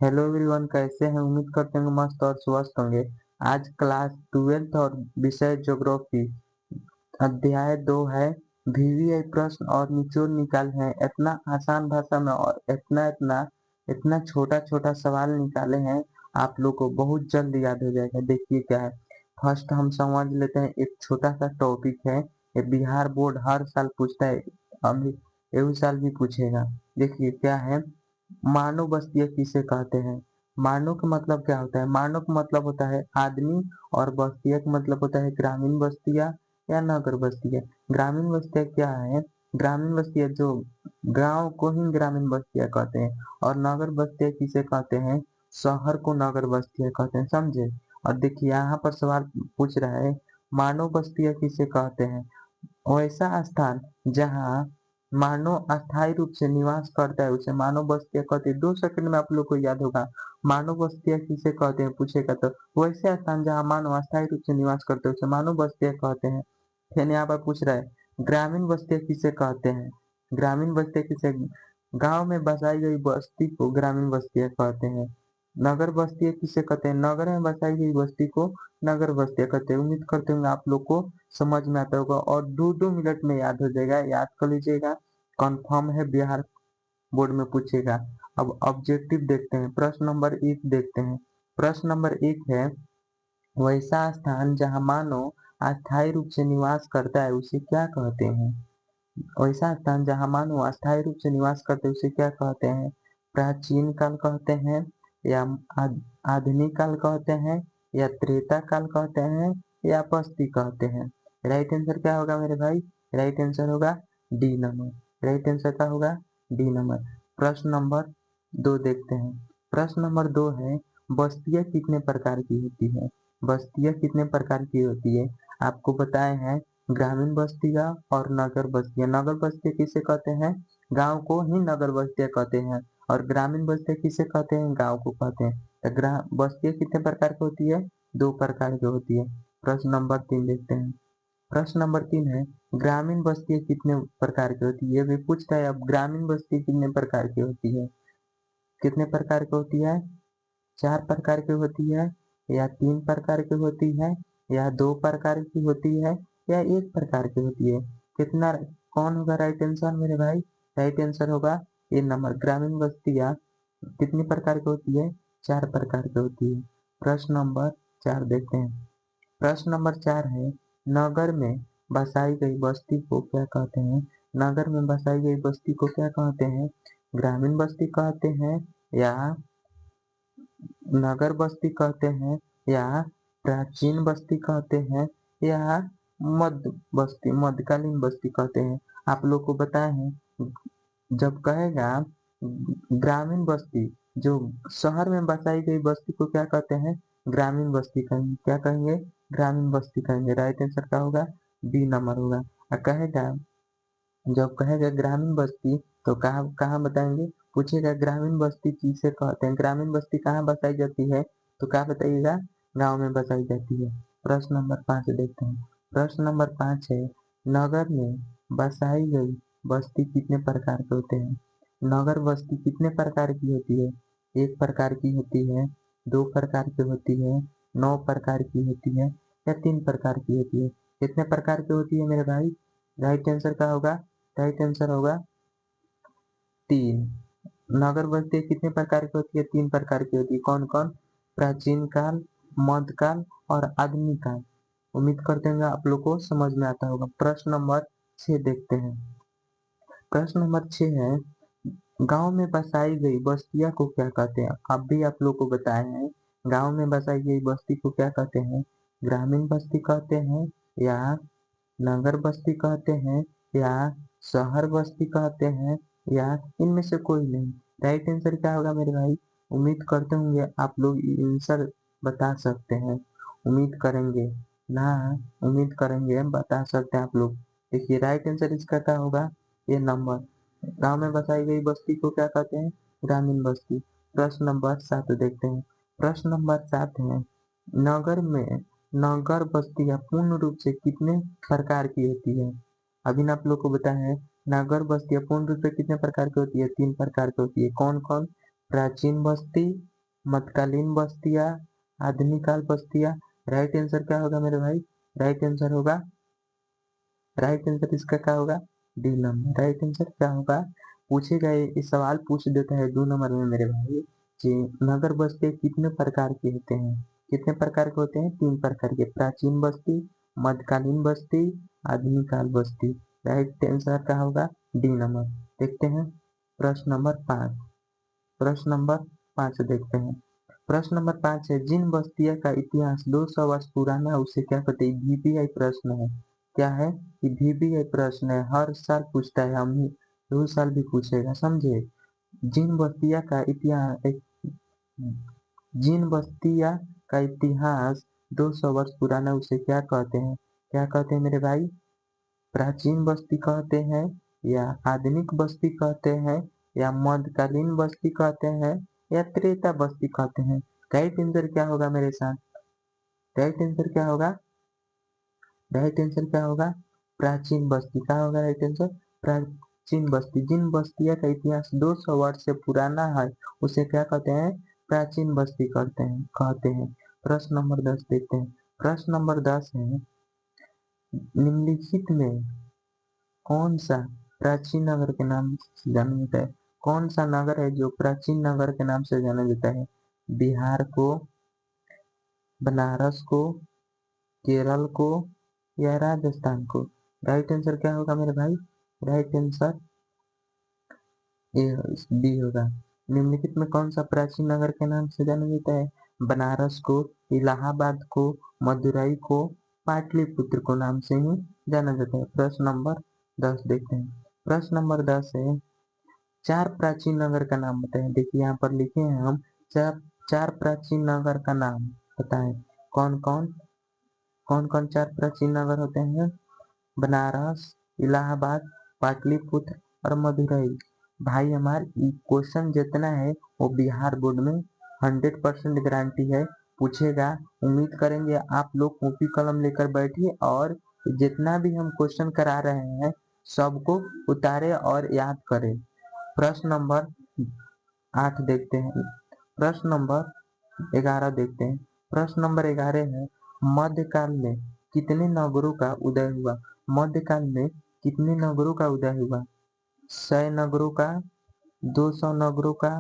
Hello everyone, कैसे हैं? उम्मीद करते हैं मस्त और स्वस्थ होंगे। आज क्लास 12th और विषय ज्योग्राफी अध्याय 2 है। वीवीआई प्रश्न और निचोड़ निकाल हैं। इतना आसान भाषा में और इतना इतना इतना छोटा छोटा सवाल निकाले हैं, आप लोग को बहुत जल्द याद हो जाएगा। देखिए क्या है। फर्स्ट हम समझ लेते हैं, एक छोटा सा टॉपिक है। ये बिहार बोर्ड हर साल पूछता है, अभी एगो साल भी पूछेगा। देखिए क्या है। मानव बस्तियाँ किसे कहते हैं? मानव का मतलब क्या होता है? मानव का मतलब होता है आदमी, और बस्तियाँ का मतलब होता है ग्रामीण बस्तियाँ या नगर बस्तियाँ। ग्रामीण बस्तियाँ क्या है? ग्रामीण बस्तियाँ जो गांव को ही ग्रामीण बस्तियाँ कहते हैं। और नगर बस्तियाँ किसे कहते हैं? शहर को नगर बस्तियाँ कहते हैं, समझे? और देखिए यहाँ पर सवाल पूछ रहा है, मानव बस्तियाँ किसे कहते हैं? वैसा स्थान जहाँ मानव अस्थायी रूप से निवास करता है उसे मानव बस्तियाँ कहते हैं। 2 सेकंड में आप लोग को याद होगा। मानव बस्तियाँ किसे कहते हैं पूछेगा तो वैसे स्थान जहाँ मानव अस्थायी रूप से निवास करते हैं उसे मानव बस्तियाँ कहते हैं। फिर यहाँ पर पूछ रहा है, ग्रामीण बस्तियाँ किसे कहते हैं? ग्रामीण बस्तियाँ किसे? गांव में बसाई गई बस्ती को ग्रामीण बस्तियाँ कहते हैं। नगर बस्तियाँ किसे कहते हैं? नगर में बसाई गई बस्ती को नगर बस्तियाँ कहते हैं। उम्मीद करते होंगे आप लोग को समझ में आता होगा और 2-2 मिनट में याद हो जाएगा। याद कर लीजिएगा, कंफर्म है बिहार बोर्ड में पूछेगा। अब ऑब्जेक्टिव देखते हैं, प्रश्न नंबर 1 देखते हैं। प्रश्न नंबर 1 है, वैसा स्थान जहाँ मानव अस्थायी रूप से निवास करता है उसे क्या कहते हैं? वैसा स्थान जहाँ मानव अस्थायी रूप से निवास करते हैं उसे क्या कहते हैं? प्राचीन काल कहते हैं, या आधुनिक काल कहते हैं, या त्रेता काल कहते हैं, या बस्ती कहते हैं? राइट आंसर क्या होगा मेरे भाई? राइट आंसर होगा डी नंबर। राइट आंसर क्या होगा? D number. प्रश्न नंबर 2 देखते हैं। प्रश्न नंबर 2 है, बस्तियाँ कितने प्रकार की होती है? बस्तियाँ कितने प्रकार की होती है? आपको बताए हैं, ग्रामीण बस्तियाँ और नगर बस्तियाँ। नगर बस्तियाँ किसे कहते हैं? गांव को ही नगर बस्तियाँ कहते हैं। और ग्रामीण बस्तियाँ किसे कहते हैं? गांव को कहते हैं। तो बस्तियाँ कितने प्रकार की होती है? 2 प्रकार की होती है। प्रश्न नंबर 3 देखते हैं। प्रश्न नंबर 3 है, ग्रामीण बस्तियाँ कितने प्रकार की होती है? ये भी पूछता है, अब ग्रामीण बस्ती कितने प्रकार की होती है? कितने प्रकार की होती है? 4 प्रकार की होती है, या 3 प्रकार की होती है, या 2 प्रकार की होती है, या 1 प्रकार की होती है? कितना, कौन होगा राइट आंसर मेरे भाई? राइट आंसर होगा ए नंबर। ग्रामीण बस्तियाँ कितनी प्रकार की होती है? 4 प्रकार की होती है। प्रश्न नंबर 4 देखते हैं। प्रश्न नंबर 4 है, नगर में बसाई गई बस्ती को क्या कहते हैं? नगर में बसाई गई बस्ती को क्या कहते हैं? ग्रामीण बस्ती कहते हैं, या नगर बस्ती कहते हैं, या प्राचीन बस्ती कहते हैं, या मध्य बस्ती मध्यकालीन बस्ती कहते हैं? आप लोग को बताए हैं, जब कहेगा ग्रामीण बस्ती, जो शहर में बसाई गई बस्ती को क्या कहते हैं? ग्रामीण बस्ती कहेंगे। क्या कहेंगे? ग्रामीण बस्ती कहेंगे। राइट आंसर क्या होगा? बी नंबर होगा। और कहेगा, जब कहेगा ग्रामीण बस्ती तो कहाँ कहाँ बताएंगे? पूछेगा ग्रामीण बस्ती किसे कहते हैं? ग्रामीण बस्ती कहाँ बसाई जाती है? तो क्या बताइएगा? गांव में बसाई जाती है। प्रश्न नंबर 5 देखते हैं। प्रश्न नंबर 5 है, नगर में बसाई गई बस्ती कितने प्रकार के होते हैं? नगर बस्ती कितने प्रकार की होती है? 1 प्रकार की होती है, 2 प्रकार की होती है, 9 प्रकार की होती है, या 3 प्रकार की होती है? कितने प्रकार की होती है मेरे भाई? राइट आंसर क्या होगा? राइट आंसर होगा 3। नगर बस्ती कितने प्रकार की होती है? 3 प्रकार की होती है। कौन कौन? प्राचीन काल, मध्यकाल और आधुनिक काल। उम्मीद करते हैं आप लोग को समझ में आता होगा। प्रश्न नंबर 6 देखते हैं। प्रश्न नंबर 6 है, गांव में बसाई गई बस्तियां को क्या कहते हैं? अब भी आप लोग को बताए हैं, गांव में बसाई गई बस्ती को क्या कहते हैं? ग्रामीण बस्ती कहते हैं, या नगर बस्ती कहते हैं, या शहर बस्ती कहते हैं, या इनमें से कोई नहीं? राइट आंसर क्या होगा मेरे भाई? उम्मीद करते होंगे आप लोग आंसर बता सकते हैं। उम्मीद करेंगे ना? उम्मीद करेंगे बता सकते हैं आप लोग। देखिए राइट आंसर इसका क्या होगा? ये नंबर। गांव में बसाई गई बस्ती को क्या कहते हैं? ग्रामीण बस्ती। प्रश्न नंबर 7 देखते हैं। प्रश्न नंबर 7 है, नगर में नगर बस्तियाँ पूर्ण रूप से कितने प्रकार की होती है? अभी ना आप लोग को बताया है, नगर बस्तियाँ पूर्ण रूप से कितने प्रकार की होती है? 3 प्रकार की होती है। कौन कौन? प्राचीन बस्ती, मध्यकालीन बस्तियां, आधुनिक काल बस्तियां। राइट आंसर क्या होगा मेरे भाई? राइट आंसर होगा, राइट आंसर इसका क्या होगा? D number. राइट आंसर क्या होगा? पूछेगा ये सवाल पूछ देता है 2 नंबर में मेरे भाई कि नगर बस्ती कितने प्रकार के होते हैं? कितने प्रकार के होते हैं? 3 प्रकार के। प्राचीन बस्ती, मध्यकालीन बस्ती, आधुनिक काल बस्ती। राइट आंसर क्या होगा? D number. देखते हैं प्रश्न नंबर 5। प्रश्न नंबर 5 देखते हैं। प्रश्न नंबर 5 है, जिन बस्तियों का इतिहास 200 वर्ष पुराना है उसे क्या कहते हैं? वीवीआई प्रश्न है। क्या है? कि वीवीआई प्रश्न है, हर साल पूछता है, हम 2 साल भी पूछेगा, समझे। जिन बस्तियों का इतिहास जिन बस्तियों का इतिहास 200 वर्ष पुराना है उसे क्या कहते हैं? क्या कहते हैं मेरे भाई? प्राचीन बस्ती कहते हैं, या आधुनिक बस्ती कहते हैं, या मध्यकालीन बस्ती कहते हैं, या त्रेता बस्ती कहते हैं। राइट आंसर क्या होगा मेरे साथ? राइट आंसर क्या होगा? राइट आंसर क्या होगा? प्राचीन बस्ती। क्या होगा राइट आंसर? प्राचीन बस्ती। जिन बस्तियों का इतिहास 200 वर्ष से पुराना है उसे क्या कहते हैं? प्राचीन बस्ती कहते हैं। प्रश्न नंबर 10 देखते हैं। प्रश्न नंबर 10 है, निम्नलिखित में कौन सा प्राचीन नगर के नाम से जाना जाता है? कौन सा नगर है जो प्राचीन नगर के नाम से जाना जाता है? बिहार को, बनारस को, केरल को, या राजस्थान को? राइट आंसर क्या होगा मेरे भाई? राइट आंसर ए बी होगा। निम्नलिखित में कौन सा प्राचीन नगर के नाम से जाना जाता है? बनारस को, इलाहाबाद को, मदुरई को, पाटलिपुत्र को नाम से ही जाना जाता है। प्रश्न नंबर 10 देखते हैं। प्रश्न नंबर 10 है, 4 प्राचीन नगर का नाम बताएं। देखिए यहाँ पर लिखे हैं हम, चार चार प्राचीन नगर का नाम बताएं। कौन कौन? कौन कौन 4 प्राचीन नगर होते हैं? बनारस, इलाहाबाद, पाटलिपुत्र और मदुरई। भाई हमारे क्वेश्चन जितना है वो बिहार बोर्ड में 100% गारंटी है, पूछेगा। उम्मीद करेंगे आप लोग कॉपी कलम लेकर बैठिए और जितना भी हम क्वेश्चन करा रहे हैं सबको उतारे और याद करें। प्रश्न नंबर 8 देखते हैं। प्रश्न नंबर 11 देखते हैं। प्रश्न नंबर 11 है, मध्यकाल में कितने नगरों का उदय हुआ? मध्यकाल में कितने नगरों का उदय हुआ? 100 नगरों का, 200 नगरों का,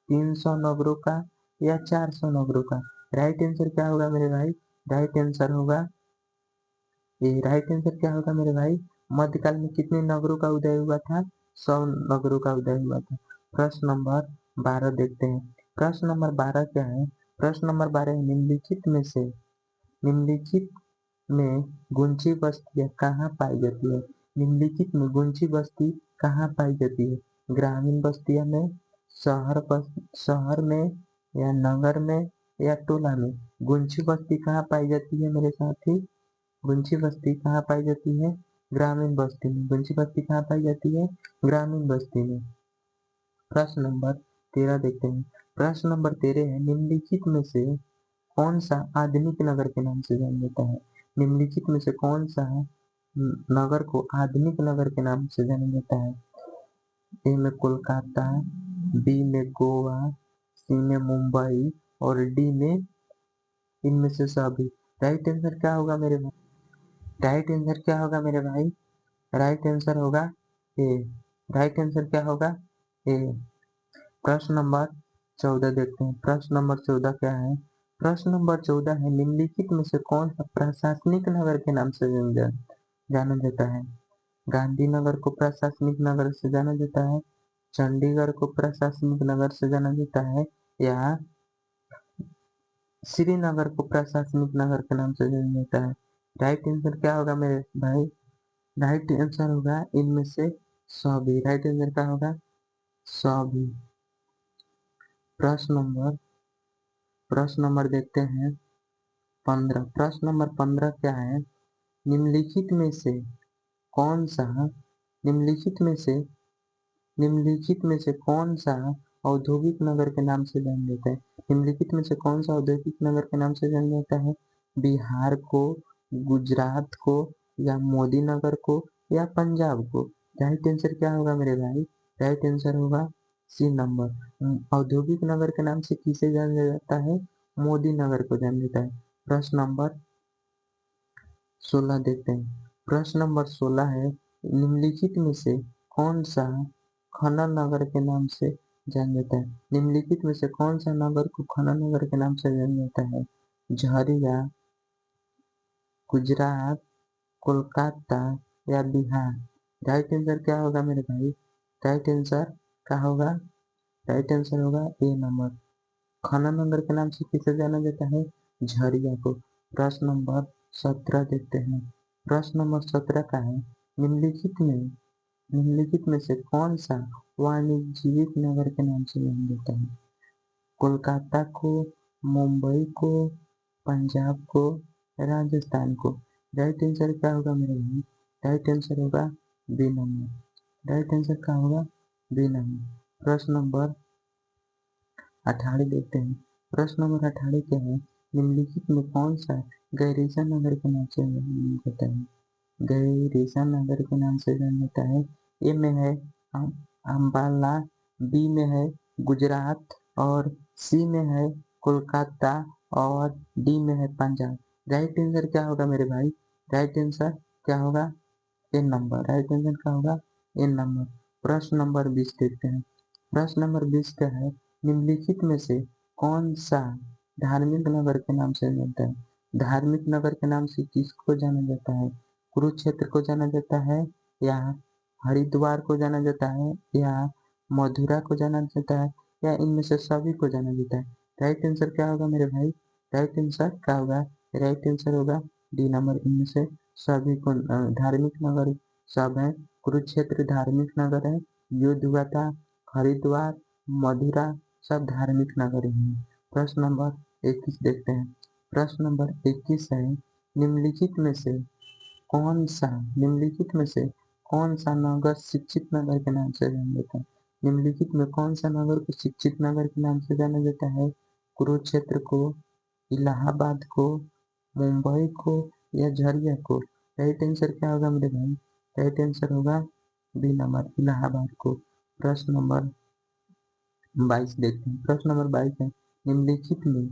300 नगरों का, या 400 नगरों का? राइट आंसर क्या होगा मेरे भाई? राइट आंसर होगा ये। राइट आंसर क्या होगा मेरे भाई? मध्यकाल में कितने नगरों का उदय हुआ था? 100 नगरों का उदय हुआ था। प्रश्न नंबर 12 देखते हैं। प्रश्न नंबर 12 क्या है? प्रश्न नंबर 12 है, निम्नलिखित में गुंजी बस्तियां कहाँ पाई जाती है? निम्नलिखित में गुंजी बस्ती कहाँ पाई जाती है? ग्रामीण बस्तियों में, शहर में, या नगर में, या टोला में? गुंजी बस्ती कहाँ पाई जाती है मेरे साथी? गुंजी बस्ती कहाँ पाई जाती है? ग्रामीण बस्ती में। गुंजी बस्ती कहाँ पाई जाती है? ग्रामीण बस्ती में। प्रश्न नंबर 13 देखते हैं। प्रश्न नंबर 13 है, निम्नलिखित में से कौन सा आधुनिक नगर के नाम से जाना जाता है? निम्नलिखित में से कौन सा नगर को आधुनिक नगर के नाम से जाना जाता है? ए में कोलकाता, बी में गोवा, सी में मुंबई, और डी में इनमें से सभी। राइट आंसर क्या होगा मेरे भाई? राइट आंसर क्या होगा मेरे भाई? राइट आंसर होगा ए। राइट आंसर क्या होगा? ए। प्रश्न नंबर 14 देखते हैं। प्रश्न नंबर 14 क्या है? प्रश्न नंबर 14 है, निम्नलिखित में से कौन सा प्रशासनिक नगर के नाम से जाना जाता है? गांधीनगर को प्रशासनिक नगर से जाना जाता है, चंडीगढ़ को प्रशासनिक नगर से जाना जाता है, या श्रीनगर को प्रशासनिक नगर के नाम से जाना जाता है? राइट आंसर क्या होगा मेरे भाई? राइट आंसर होगा इनमें से सभी। राइट आंसर क्या होगा? सभी। प्रश्न नंबर देखते हैं 15। प्रश्न नंबर 15 क्या है? निम्नलिखित में से कौन सा निम्नलिखित में से निम्नलिखित में से कौन सा औद्योगिक नगर के नाम से जाना जाता है? निम्नलिखित में से कौन सा औद्योगिक नगर के नाम से जाना जाता है? बिहार को, गुजरात को, या मोदी नगर को, या पंजाब को? राइट आंसर क्या होगा मेरे भाई? राइट आंसर होगा सी नंबर औद्योगिक नगर के नाम से किसे जाना जाता है? मोदी नगर को जाना जाता है। प्रश्न नंबर 16 देखते हैं। प्रश्न नंबर 16 है, निम्नलिखित में से कौन सा खनन नगर के नाम से जाना जाता है? निम्नलिखित में से कौन सा नगर को खनन नगर के नाम से जाना जाता है? झरिया, गुजरात, कोलकाता या बिहार? राइट आंसर क्या होगा मेरे भाई? राइट आंसर क्या होगा? राइट आंसर होगा ए नंबर। खनन नगर के नाम से किसे जाना जाता है? झरिया को। प्रश्न नंबर 17 देखते हैं। प्रश्न नंबर 17 का है, निम्नलिखित में से कौन सा वाणिज्यिक नगर के नाम से जाना जाता है? कोलकाता को, मुंबई को, पंजाब को, राजस्थान को? राइट आंसर क्या होगा मेरे भाई? राइट आंसर होगा बी नंबर। राइट आंसर क्या होगा? B number. प्रश्न नंबर 18 देखते हैं। प्रश्न नंबर 18 क्या है? निम्नलिखित में कौन सा गैरीसा नगर के नाम से जाना जाता है? गैरीसा नगर के नाम से जाना जाता है। ए में है अम्बाला, बी में है गुजरात और सी में है कोलकाता और डी में है पंजाब। राइट आंसर क्या होगा मेरे भाई? राइट आंसर क्या होगा? ए नंबर। राइट आंसर क्या होगा? ए नंबर। प्रश्न नंबर 20 देखते हैं। प्रश्न नंबर 20 क्या है? निम्नलिखित में से कौन सा धार्मिक नगर के नाम से जानता है? धार्मिक नगर के नाम से किसको जाना जाता है? कुरुक्षेत्र को जाना जाता है या हरिद्वार को जाना जाता है या मथुरा को जाना जाता है या इनमें से सभी को जाना जाता है? राइट आंसर क्या होगा मेरे भाई? राइट आंसर क्या होगा? राइट आंसर होगा डी नंबर, इनमें से सभी को। धार्मिक नगर सब है। कुरुक्षेत्र धार्मिक नगर है, युद्ध हुआ था, हरिद्वार, मथुरा सब धार्मिक नगर ही हैं। प्रश्न नंबर 21 देखते हैं। प्रश्न नंबर 21 है, निम्नलिखित में से निम्नलिखित में से कौन सा नगर शिक्षित नगर के नाम से जाना जाता है? निम्नलिखित में कौन सा नगर को शिक्षित नगर के नाम से जाना जाता है? कुरुक्षेत्र को, इलाहाबाद को, मुंबई को या झरिया को? राइट आंसर क्या होगा मेरे भाई? राइट आंसर होगा बी नंबर, इलाहाबाद को। प्रश्न नंबर 22 देखते हैं। प्रश्न नंबर 22 है, निम्नलिखित में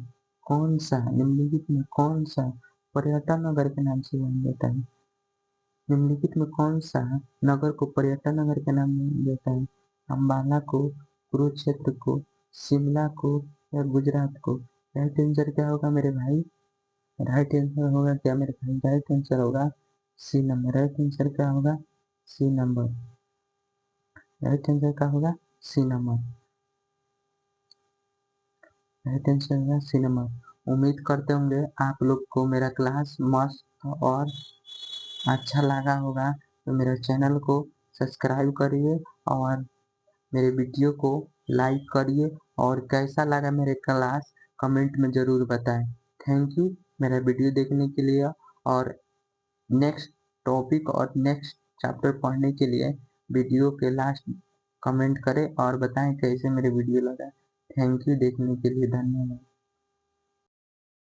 कौन सा पर्यटन नगर के नाम से जाना जाता है? निम्नलिखित में कौन सा नगर को पर्यटन नगर के नाम से जाना जाता है? अम्बाला को, कुरुक्षेत्र को, शिमला को या गुजरात को? राइट आंसर क्या होगा मेरे भाई? राइट आंसर होगा क्या मेरे भाई? राइट आंसर होगा सी नंबर। राइट आंसर क्या होगा? सी नंबर। राइट आंसर क्या होगा? सी नंबर। राइट आंसर होगा सी नंबर। उम्मीद करते होंगे आप लोग को मेरा क्लास मस्त और अच्छा लगा होगा, तो मेरे चैनल को सब्सक्राइब करिए और मेरे वीडियो को लाइक करिए और कैसा लगा मेरे क्लास कमेंट में ज़रूर बताएं। थैंक यू मेरा वीडियो देखने के लिए, और नेक्स्ट टॉपिक और नेक्स्ट चैप्टर पढ़ने के लिए वीडियो के लास्ट कमेंट करें और बताएं कैसे मेरे वीडियो लगा। थैंक यू देखने के लिए, धन्यवाद।